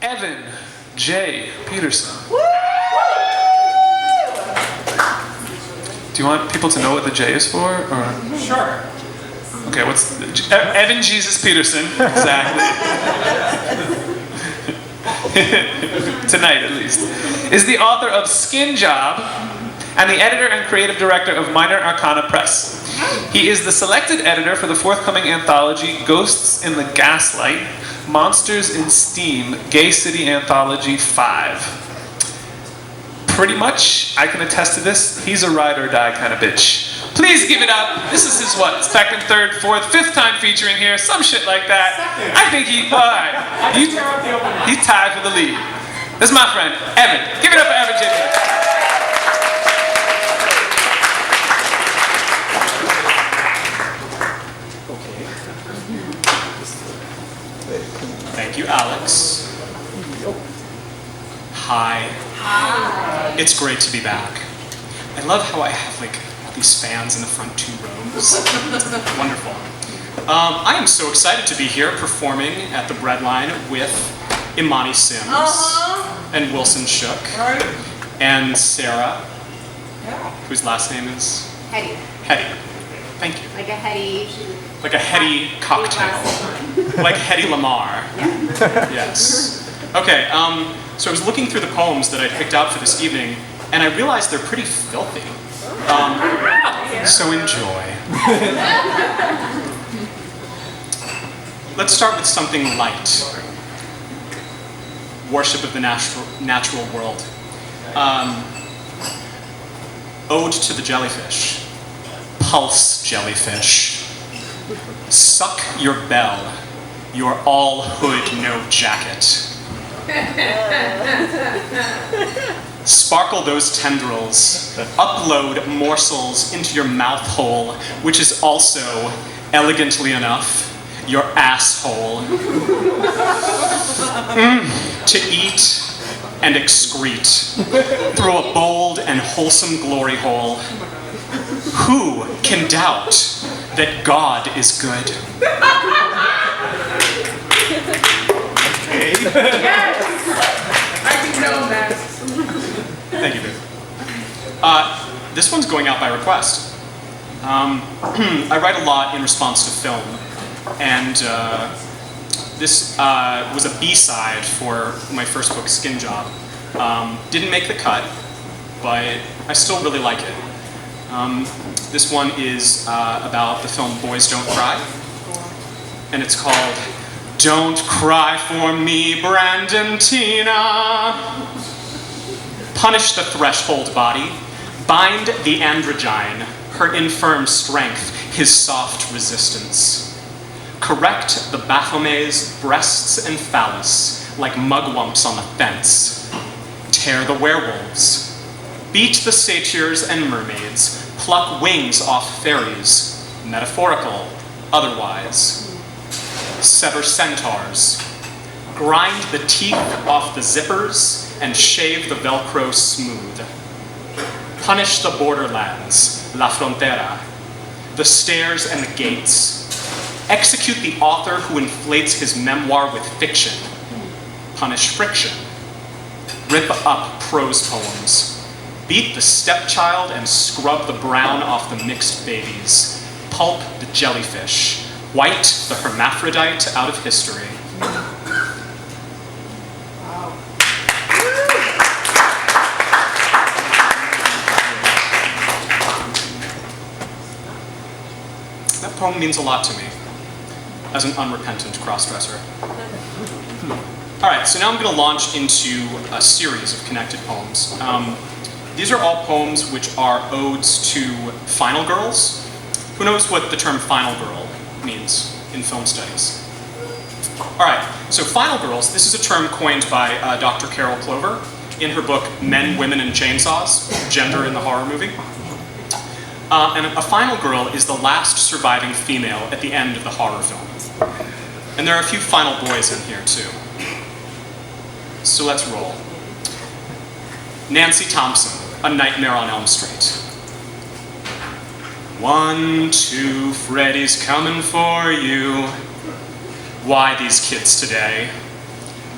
Evan J. Peterson. Do you want people to know what the J is for? Or? Sure. Okay, what's the Evan Jesus Peterson, exactly. Tonight, at least. Is the author of Skin Job and the editor and creative director of Minor Arcana Press. He is the selected editor for the forthcoming anthology Ghosts in the Gaslight, Monsters in Steam, Gay City Anthology 5. Pretty much, I can attest to this, he's a ride or die kind of bitch. Please give it up. This is his what? Second, third, fourth, fifth time featuring here, some shit like that. I think he's tied for the lead. This is my friend, Evan. Give it up for Evan J. Thank you, Alex. Hi. It's great to be back. I love how I have all these fans in the front 2 rows. Wonderful. I am so excited to be here performing at the Breadline with Imani Sims and Wilson Shook and Sarah, whose last name is? Hetty. Hetty. Thank you. Like a Hetty. Like a Hetty cocktail. Like Hetty Lamar. Yeah. Yes. Okay, so I was looking through the poems that I picked out for this evening, and I realized they're pretty filthy. So enjoy. Let's start with something light. Worship of the natural world. Ode to the jellyfish. Pulse jellyfish. Suck your bell. You're all hood, no jacket. Sparkle those tendrils. Upload morsels into your mouth hole, which is also, elegantly enough, your asshole. To eat and excrete through a bold and wholesome glory hole. Who can doubt that God is good? Yes! I can know that. Thank you, babe. This one's going out by request. I write a lot in response to film, and this was a B-side for my first book, Skin Job. Didn't make the cut, but I still really like it. This one is about the film Boys Don't Cry, and it's called Don't Cry for Me, Brandon Tina. Punish the threshold body, bind the androgyne, her infirm strength, his soft resistance. Correct the Baphomet's breasts and phallus like mugwumps on the fence. Tear the werewolves. Beat the satyrs and mermaids, pluck wings off fairies, metaphorical, otherwise. Sever centaurs. Grind the teeth off the zippers and shave the Velcro smooth. Punish the borderlands, la frontera, the stairs and the gates. Execute the author who inflates his memoir with fiction. Punish friction. Rip up prose poems. Beat the stepchild and scrub the brown off the mixed babies. Pulp the jellyfish. White the hermaphrodite out of history. That poem means a lot to me, as an unrepentant crossdresser. All right, so now I'm going to launch into a series of connected poems. These are all poems which are odes to final girls. Who knows what the term final girl means in film studies? All right, so final girls, this is a term coined by Dr. Carol Clover in her book Men, Women, and Chainsaws, Gender in the Horror Movie. And a final girl is the last surviving female at the end of the horror film. And there are a few final boys in here too. So let's roll. Nancy Thompson, A Nightmare on Elm Street. 1, 2, Freddy's coming for you. Why these kids today?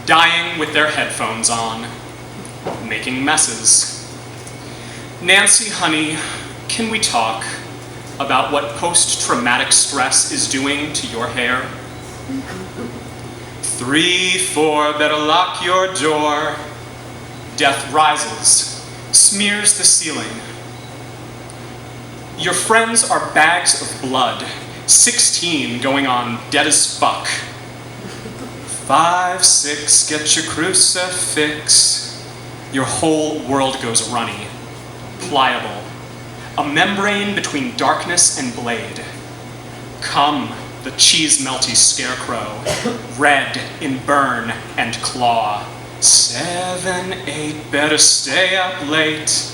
dying with their headphones on, making messes. Nancy, honey, can we talk about what post-traumatic stress is doing to your hair? 3, 4, better lock your door. Death rises, smears the ceiling. Your friends are bags of blood, 16 going on dead as fuck. 5, 6, get your crucifix. Your whole world goes runny, pliable, a membrane between darkness and blade. Come, the cheese-melty scarecrow, red in burn and claw. 7, 8, better stay up late.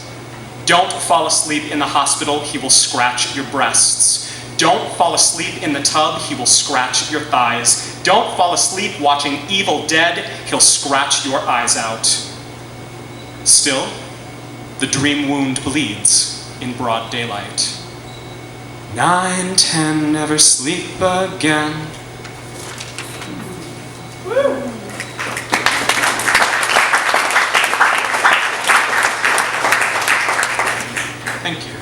Don't fall asleep in the hospital, he will scratch your breasts. Don't fall asleep in the tub, he will scratch your thighs. Don't fall asleep watching Evil Dead, he'll scratch your eyes out. Still, the dream wound bleeds in broad daylight. 9, 10, never sleep again. Woo. Thank you.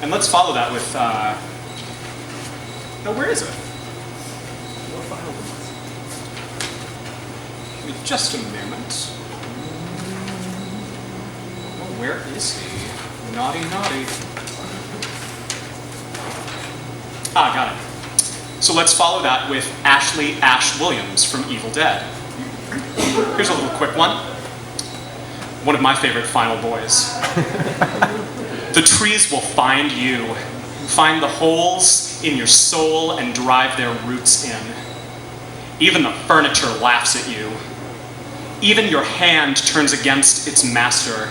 And let's follow that with, no, where is it? What file is it? Give me just a moment. Oh, where is he? Naughty, naughty. Ah, got it. So let's follow that with Ashley Ash Williams from Evil Dead. Here's a little quick one. One of my favorite final boys. The trees will find you, find the holes in your soul and drive their roots in. Even the furniture laughs at you. Even your hand turns against its master.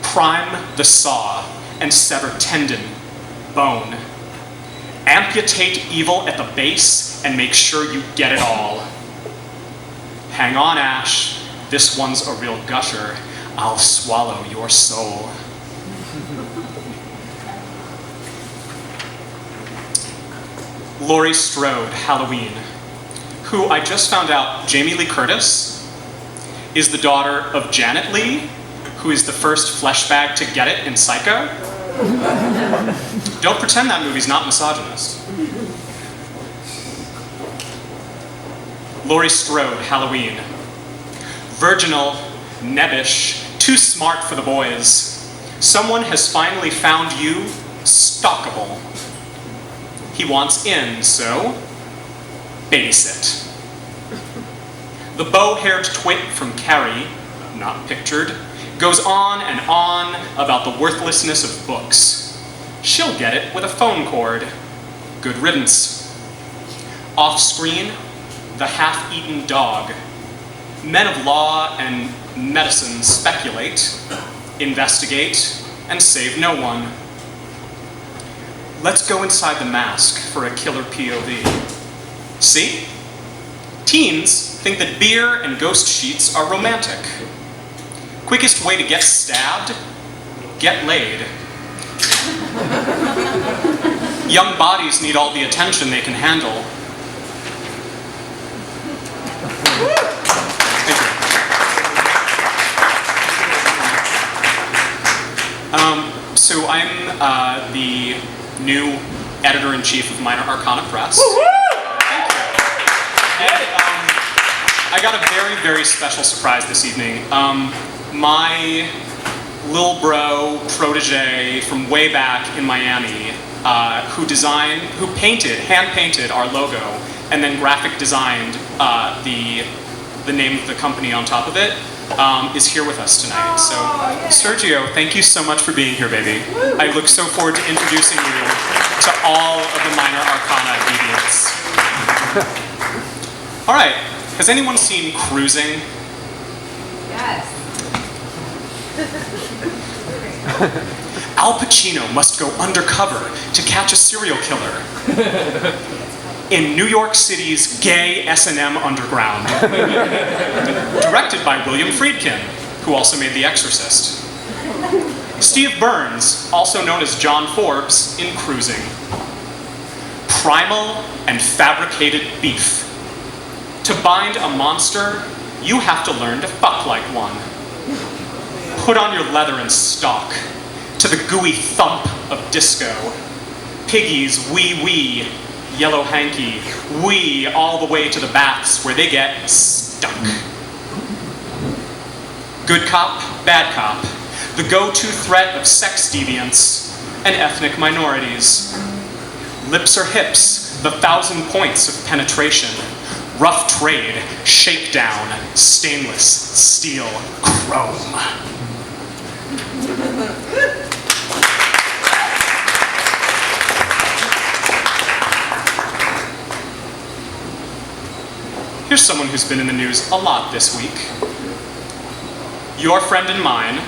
Prime the saw and sever tendon, bone. Amputate evil at the base and make sure you get it all. Hang on, Ash. This one's a real gusher. I'll swallow your soul. Laurie Strode, Halloween, who I just found out, Jamie Lee Curtis, is the daughter of Janet Leigh, who is the first flesh bag to get it in Psycho. Don't pretend that movie's not misogynist. Laurie Strode, Halloween. Virginal, nebbish, too smart for the boys. Someone has finally found you stalkable. He wants in, so babysit. The bow-haired twit from Carrie, not pictured, goes on and on about the worthlessness of books. She'll get it with a phone cord. Good riddance. Off-screen, the half-eaten dog. Men of law and medicine speculate, investigate, and save no one. Let's go inside the mask for a killer POV. See? Teens think that beer and ghost sheets are romantic. Quickest way to get stabbed? Get laid. Young bodies need all the attention they can handle. Thank you. So I'm the new editor-in-chief of Minor Arcana Press. Thank you. And, I got a very, very special surprise this evening. My lil bro protege from way back in Miami, who hand-painted our logo, and then graphic designed the name of the company on top of it, is here with us tonight. So, Sergio, thank you so much for being here, baby. I look so forward to introducing you to all of the Minor Arcana deviants. All right, has anyone seen Cruising? Yes. Al Pacino must go undercover to catch a serial killer in New York City's gay S&M underground. Directed by William Friedkin, who also made The Exorcist. Steve Burns, also known as John Forbes, in Cruising. Primal and fabricated beef. To bind a monster, you have to learn to fuck like one. Put on your leather and stalk to the gooey thump of disco. Piggies, wee wee, yellow hanky, wee all the way to the baths where they get stuck. Good cop, bad cop, the go-to threat of sex deviants and ethnic minorities. Lips or hips, the 1,000 points of penetration. Rough trade, shakedown, stainless, steel, chrome. Here's someone who's been in the news a lot this week. Your friend and mine,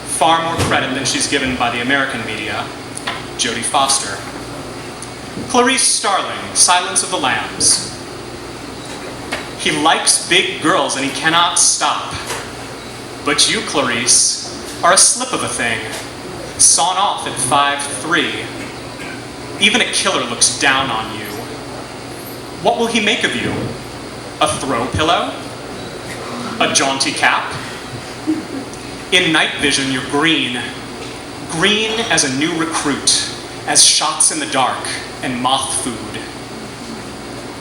far more credit than she's given by the American media, Jodie Foster. Clarice Starling, Silence of the Lambs. He likes big girls and he cannot stop. But you, Clarice, are a slip of a thing, sawn off at 5'3". Even a killer looks down on you. What will he make of you? A throw pillow? A jaunty cap? In night vision, you're green. Green as a new recruit, as shots in the dark and moth food.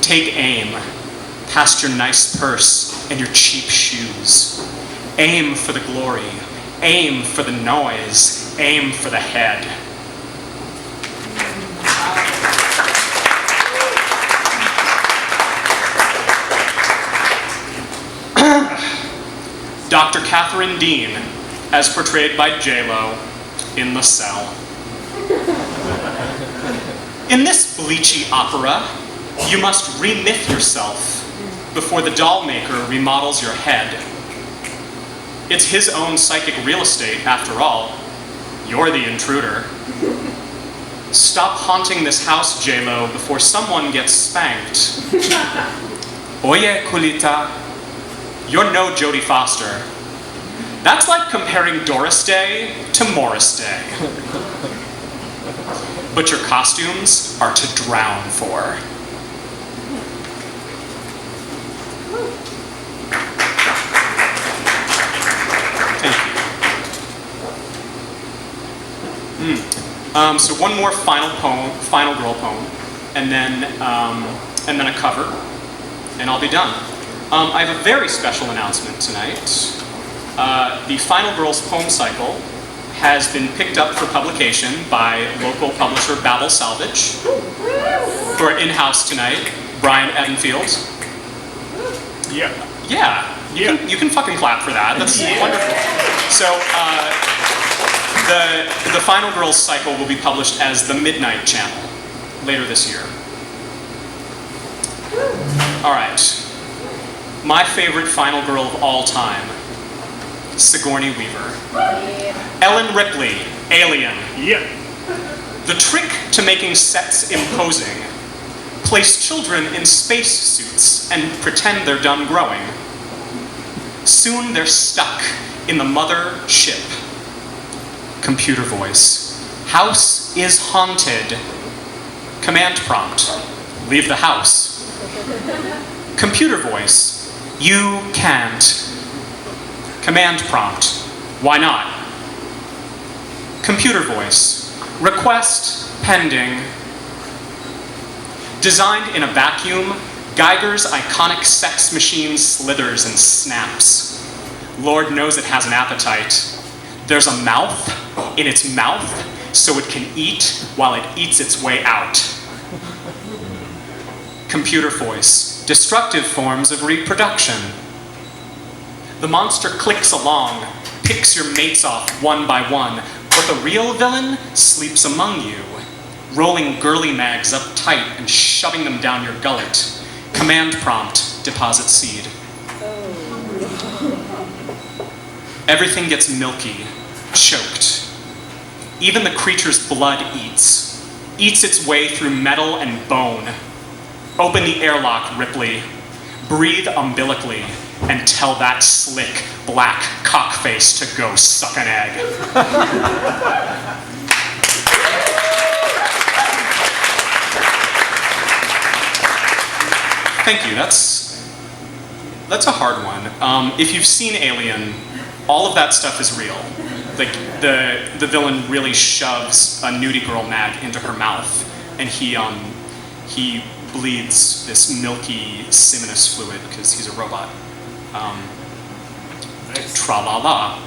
Take aim, past your nice purse and your cheap shoes. Aim for the glory, aim for the noise, aim for the head. Dr. Catherine Dean, as portrayed by J-Lo in The Cell. In this bleachy opera, you must remyth yourself before the doll maker remodels your head. It's his own psychic real estate, after all. You're the intruder. Stop haunting this house, J-Lo, before someone gets spanked. Oye, Kulita, you're no Jodie Foster. That's like comparing Doris Day to Morris Day. But your costumes are to drown for. Thank you. So one more final girl poem, and then a cover, and I'll be done. I have a very special announcement tonight. The Final Girls poem cycle has been picked up for publication by local publisher Babel Salvage. Who are in-house tonight, Brian Edenfield. Yeah. Yeah. You can fucking clap for that. That's wonderful. So the Final Girls cycle will be published as the Midnight Channel later this year. All right. My favorite final girl of all time, Sigourney Weaver. Ellen Ripley, Alien. Yeah. The trick to making sets imposing: place children in space suits and pretend they're done growing. Soon they're stuck in the mother ship. Computer voice: house is haunted. Command prompt: leave the house. Computer voice: you can't. Command prompt: why not? Computer voice: request pending. Designed in a vacuum, Geiger's iconic sex machine slithers and snaps. Lord knows it has an appetite. There's a mouth in its mouth, so it can eat while it eats its way out. Computer voice: destructive forms of reproduction. The monster clicks along, picks your mates off one by one, but the real villain sleeps among you, rolling girly mags up tight and shoving them down your gullet. Command prompt: deposit seed. Everything gets milky, choked. Even the creature's blood eats its way through metal and bone. Open the airlock, Ripley. Breathe umbilically and tell that slick, black cockface to go suck an egg. Thank you. That's a hard one. If you've seen Alien, all of that stuff is real. Like the villain really shoves a nudie girl mag into her mouth, and he bleeds this milky seminous fluid because he's a robot. Tra-la-la.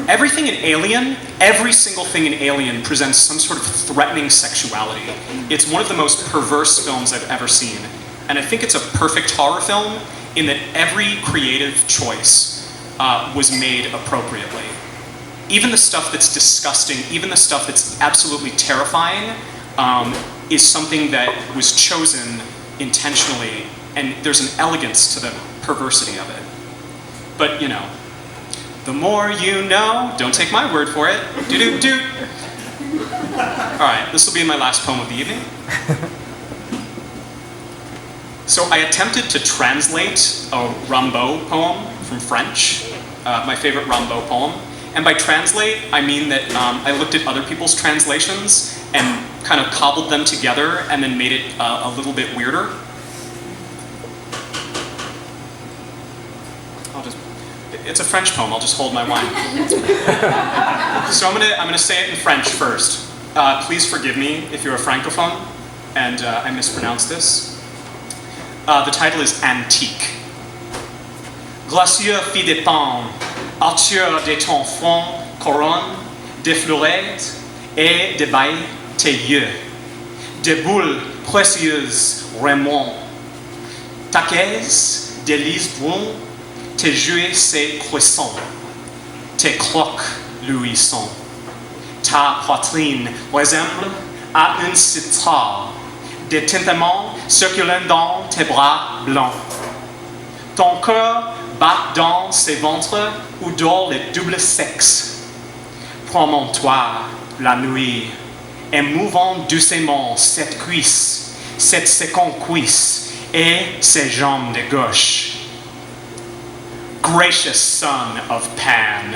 Everything in Alien, every single thing in Alien presents some sort of threatening sexuality. It's one of the most perverse films I've ever seen. And I think it's a perfect horror film in that every creative choice was made appropriately. Even the stuff that's disgusting, even the stuff that's absolutely terrifying, is something that was chosen intentionally, and there's an elegance to the perversity of it. But, you know, the more you know, don't take my word for it. Doot-doot-doot. All right, this will be my last poem of the evening. So I attempted to translate a Rimbaud poem from French, my favorite Rimbaud poem. And by translate, I mean that I looked at other people's translations and kind of cobbled them together and then made it a little bit weirder. It's a French poem, I'll just hold my wine. So I'm gonna say it in French first. Please forgive me if you're a francophone and I mispronounce this. The title is Antique. Glacieux fit des pans, Arthur de ton front, couronne, des fleurettes et des bails tes yeux. Des boules précieuses remontent. Ta caisse, des lys bruns, tes jouets ces croissants, tes crocs luisants. Ta poitrine ressemble à un citron, des tintements circulent dans tes bras blancs. Ton cœur bat dans ses ventres où dort le double sexe. Prends-moi la nuit, émouvant doucement cette cuisse, cette seconde cuisse et ses jambes de gauche. Gracious son of Pan,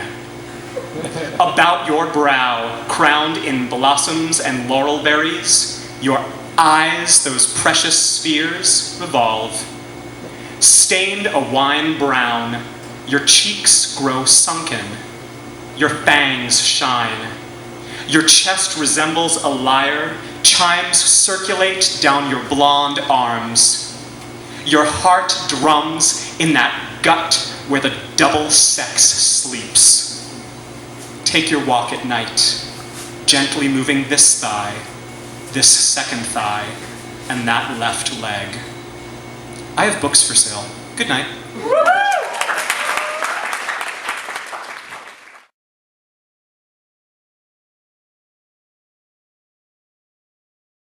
about your brow, crowned in blossoms and laurel berries, your eyes, those precious spheres, revolve. Stained a wine brown, your cheeks grow sunken, your fangs shine. Your chest resembles a lyre, chimes circulate down your blonde arms. Your heart drums in that gut where the double sex sleeps. Take your walk at night, gently moving this thigh, this second thigh, and that left leg. I have books for sale. Good night.